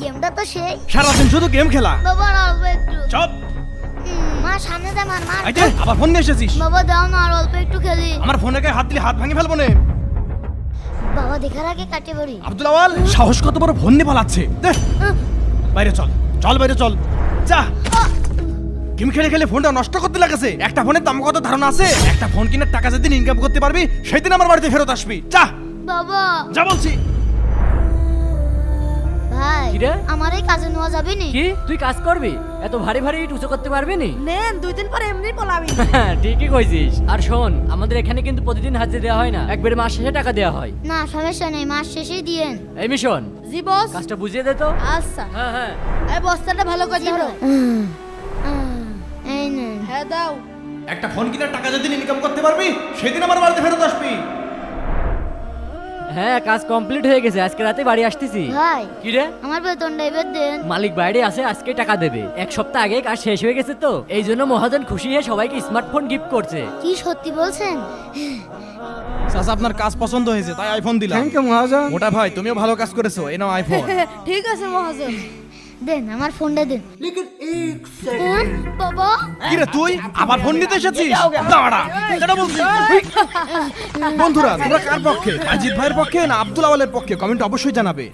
গেমটা তো সেই। সারাদিন শুধু গেম খেলা। বাবা আর অল্প একটু। চপ। মা সামনে দে মার মার। এই যে আবার ফোন নিয়ে এসেছিস। বাবা দাও না আর অল্প একটু খেলি। আমার ফোনে গায়ে হাত দিলে হাত ভাঙি ফেলবো না। বাবা দেখার আগে কাটে পড়ি। আব্দুল আওয়াল সাহস কত বড়, ফোন নিয়ে পালাচ্ছে। দে বাইরে চল, চল বাইরে চল। যা। গেম খেলে খেলে ফোনটা নষ্ট করতে লাগেছে। একটা ফোনের দাম কত ধারণা আছে? একটা ফোন কিনে টাকা যেদিন ইনকাম করতে পারবি সেদিন আমার বাড়িতে ফেরত আসবি। যা বাবা যা বলছি। ভাই কি রে? আমার এই কাজে নেওয়া যাবে নি? কি তুই কাজ করবি? এত ভারী ভারী ইট উঁচু করতে পারবি নি? নেন 2 দিন পরে এমনি পলাবি। ঠিকই কইছিস। আর শোন, আমাদের এখানে কিন্তু প্রতিদিন হাজিরা দেওয়া হয় না, একবারে মাস শেষে টাকা দেওয়া হয়। না সমস্যা নেই, মাস শেষেই দিয়েন। এই মিশন, জি বস। কাজটা বুঝিয়ে দে তো। আচ্ছা হ্যাঁ হ্যাঁ। এই বস্তাটা ভালো করে ধরো। এই নেন। হ্যাঁ দাও। একটা ফোন কিনে টাকা যেদিন ইনকাম করতে পারবি সেদিন আমার বাড়িতে ফেরত আসবি। হ্যাঁ কাজ কমপ্লিট হয়ে গেছে, আজকে রাতে বাড়ি আসতেছি। ভাই কি রে? আমার বেতনটা এবার দেন। মালিক বাইরে আছে, আজকে টাকা দেবে। এক সপ্তাহ আগে কাজ শেষ হয়ে গেছে তো, এই জন্য মহাজন খুশি হয়ে সবাইকে স্মার্টফোন গিফট করছে। কি সত্যি বলছেন? চাচা আপনার কাজ পছন্দ হয়েছে তাই আইফোন দিলাম। থ্যাংক ইউ মহাজন। মোটা ভাই তুমিও ভালো কাজ করেছো, এই নাও আইফোন। ঠিক আছে মহাজন। দেন আমার ফোনটা দেন। ফোন? বাবা কি রে তুই আবার ফোন নিতে এসেছিস? দাঁড়া যেটা বলছি। বন্ধুরা তোমরা কার পক্ষে, আজিদ ভাইয়ের পক্ষে না আব্দুল আওয়ালের পক্ষে, কমেন্ট অবশ্যই জানাবে।